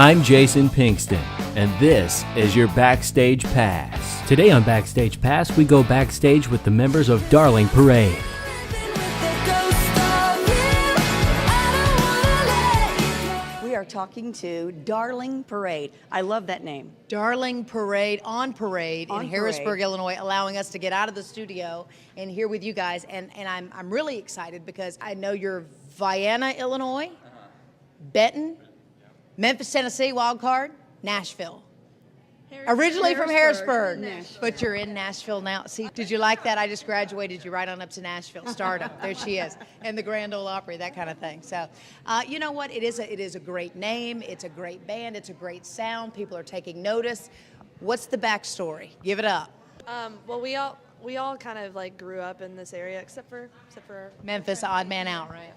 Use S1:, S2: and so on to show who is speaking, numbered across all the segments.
S1: I'm Jason Pinkston, and this is your Backstage Pass. Today on Backstage Pass, we go backstage with the members of Darling Parade.
S2: We are talking to Darling Parade. I love that name.
S3: Darling Parade on Parade
S2: On
S3: in Harrisburg,
S2: Parade.
S3: Illinois, allowing us to get out of the studio and here with you guys. And I'm really excited because I know you're Vienna, Illinois, Benton, Memphis, Tennessee, wild card, Nashville. Originally from Harrisburg, but you're in Nashville now. See, did you like that? I just graduated you right on up to Nashville, stardom. There she is, and the Grand Ole Opry, that kind of thing. So, you know what? It is a great name. It's a great band. It's a great sound. People are taking notice. What's the backstory? Give it up.
S4: Well, we all kind of like grew up in this area, except for
S3: Memphis, odd man out, right?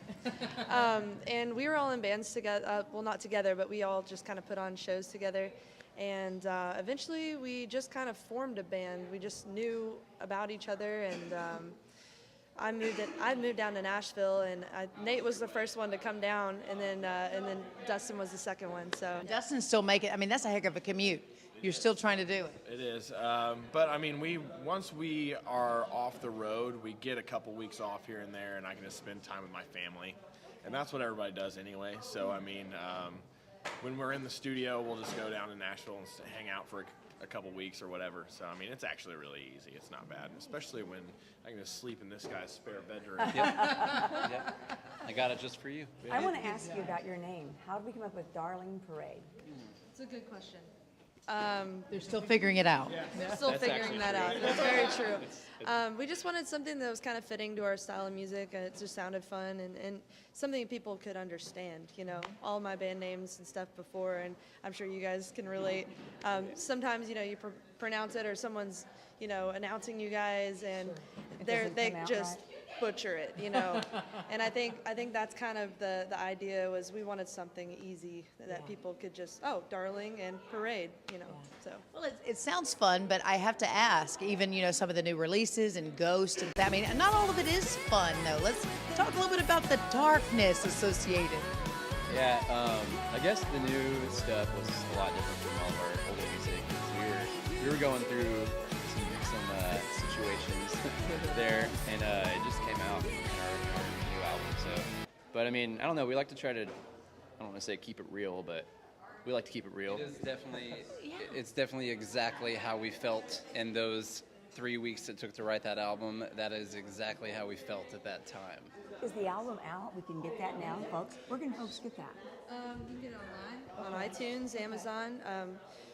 S4: and we were all in bands together. Well, not together, but we all just kind of put on shows together. And eventually, we just kind of formed a band. We just knew about each other, and I moved down to Nashville, and Nate was the first one to come down, and then Dustin was the second one. So
S3: Dustin's still making. I mean, that's a heck of a commute. You're still trying to do it.
S5: It is, but I mean, once we are off the road, we get a couple weeks off here and there, and I can just spend time with my family, and that's what everybody does anyway. So I mean, when we're in the studio, we'll just go down to Nashville and hang out for a couple weeks or whatever. So I mean, it's actually really easy. It's not bad, especially when I can just sleep in this guy's spare bedroom.
S6: Yep. I got it just for you.
S2: I want to ask you about your name. How did we come up with Darling Parade?
S4: it's a good question.
S3: They're still figuring it out.
S4: We're still figuring that out. That's very true. We just wanted something that was kind of fitting to our style of music, and it just sounded fun and something people could understand. You know, all my band names and stuff before, and I'm sure you guys can relate. Sometimes, you know, you pronounce it, or someone's, you know, announcing you guys, and they just butcher it, you know. And I think that's kind of the idea was we wanted something easy that people could just, oh, Darling and Parade, you know. So
S3: Well, it sounds fun, but I have to ask, even, you know, some of the new releases and Ghost, and I mean, not all of it is fun, though. Let's talk a little bit about the darkness associated.
S6: Yeah, I guess the new stuff was a lot different from all of our older music. 'Cause we were going through some situations there, and it just came out in our new album. So, but I mean, I don't know. We like to try to, I don't want to say keep it real, but we like to keep it real. It's definitely exactly how we felt in those 3 weeks it took to write that album. That is exactly how we felt at that time.
S2: Is the album out? We can get that now, folks. Where can folks get that?
S4: you can get it online on iTunes, Amazon.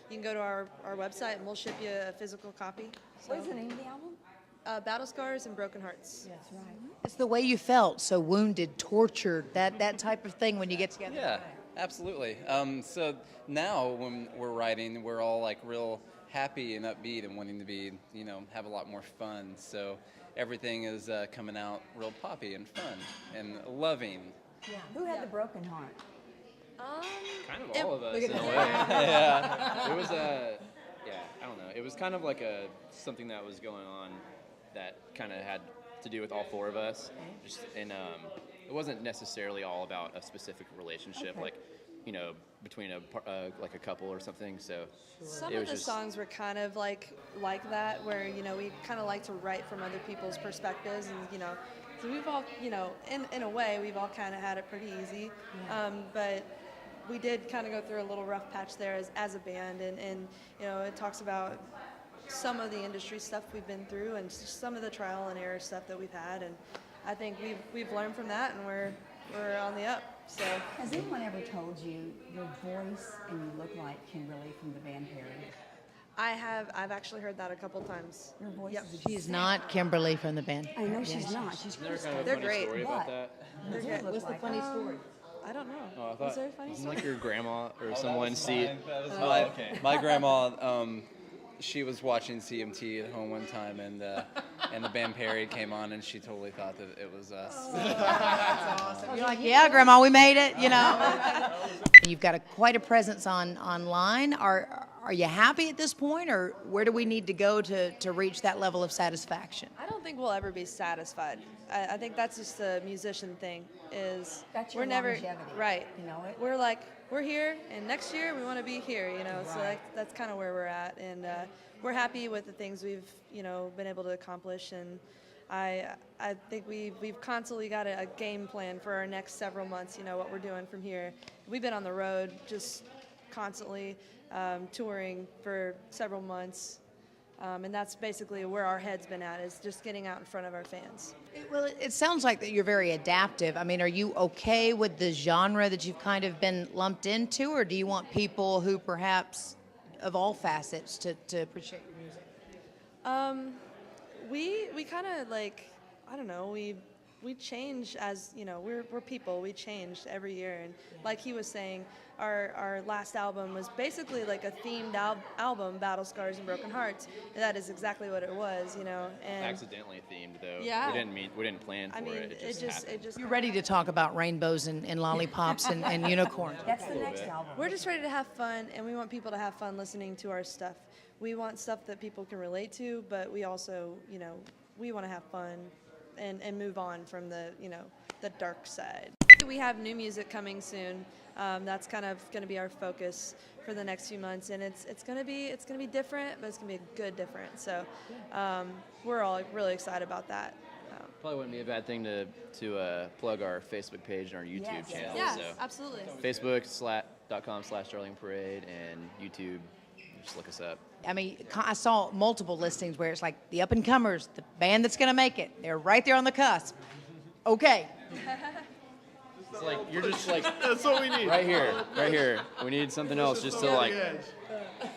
S4: You can go to our website, and we'll ship you a physical copy. So,
S2: What is the name of the album?
S4: Battle Scars and Broken Hearts.
S2: That's right.
S3: It's the way you felt, so wounded, tortured, that type of thing when you get together.
S6: Yeah, absolutely. So now when we're writing, we're all like real happy and upbeat and wanting to be, you know, have a lot more fun. So everything is coming out real poppy and fun and loving.
S2: Yeah. Who had the broken heart?
S6: Kind of all of us in a way. Yeah, it was I don't know. It was kind of like something that was going on that kind of had to do with all four of us. Just and it wasn't necessarily all about a specific relationship, like, you know, between like a couple or something. So
S4: Some
S6: it
S4: of
S6: was
S4: the
S6: just,
S4: songs were kind of like that, where, you know, we kind of like to write from other people's perspectives, and, you know, so we've all, you know, in a way, we've all kind of had it pretty easy, but we did kind of go through a little rough patch there as a band, and you know, it talks about some of the industry stuff we've been through and some of the trial and error stuff that we've had, and I think we've learned from that, and we're on the up. So
S2: Has anyone ever told you your voice and you look like Kimberly from the band Harry?
S4: I've actually heard that a couple times.
S2: Your voice
S4: Yep.
S2: is
S3: She's not Kimberly from the band.
S2: I know she's not. She's
S6: There's
S2: Krista.
S6: kind of a
S4: They're
S6: funny
S4: great.
S6: story
S2: What?
S6: about that.
S2: What does it look like?
S3: story?
S4: I don't know.
S6: Oh, I
S4: Is
S6: thought,
S4: there a funny
S6: wasn't
S4: story?
S6: like your grandma or someone
S5: okay.
S6: My grandma, she was watching CMT at home one time, and the band Perry came on, and she totally thought that it was us.
S3: That's awesome. You're like, yeah, Grandma, we made it, you know. You've got quite a presence online. Are are you happy at this point, or where do we need to go to reach that level of satisfaction?
S4: I don't think we'll ever be satisfied. I think that's just the musician thing. Is
S2: That's your
S4: we're never
S2: longevity,
S4: right.
S2: you know it?
S4: We're like we're here, and next year we want to be here. You know, so that's kind of where we're at, and we're happy with the things we've been able to accomplish, and I think we've constantly got a game plan for our next several months. You know what we're doing from here. We've been on the road just constantly touring for several months. And that's basically where our head's been at, is just getting out in front of our fans.
S3: Well, it sounds like that you're very adaptive. I mean, are you okay with the genre that you've kind of been lumped into, or do you want people who perhaps of all facets to appreciate your music?
S4: We kind of like, I don't know, we change as, we're people, we change every year. And like he was saying, our last album was basically like a themed album, Battle Scars and Broken Hearts. And that is exactly what it was, And
S6: Accidentally themed, though.
S4: Yeah.
S6: We didn't plan for it. It just happened.
S3: You're ready to talk about rainbows and lollipops and unicorns.
S2: That's the next album.
S4: We're just ready to have fun, and we want people to have fun listening to our stuff. We want stuff that people can relate to, but we also, we want to have fun and move on from the dark side. We have new music coming soon. That's kind of going to be our focus for the next few months, and it's going to be different, but it's going to be a good different. So we're all really excited about that.
S6: Probably wouldn't be a bad thing to plug our Facebook page and our YouTube channel.
S4: Yeah,
S6: So
S4: absolutely.
S6: Facebook.com/DarlingParade and YouTube. Just look us up.
S3: I mean, I saw multiple listings where it's like the up-and-comers, the band that's going to make it. They're right there on the cusp. Okay.
S6: It's like you're just like
S5: That's what we need.
S6: right here. We need something else just to like.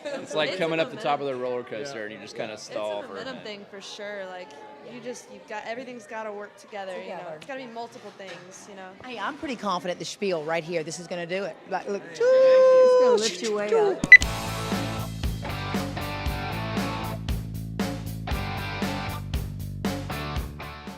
S6: It's like coming up the top of the roller coaster and you just kind of stall
S4: It's a
S6: for a
S4: momentum
S6: minute.
S4: thing for sure. Like you've got everything's got to work together. It's got to be multiple things.
S3: Hey, I'm pretty confident the spiel right here, this is going to do it. Like, look,
S2: It's going to lift you way up.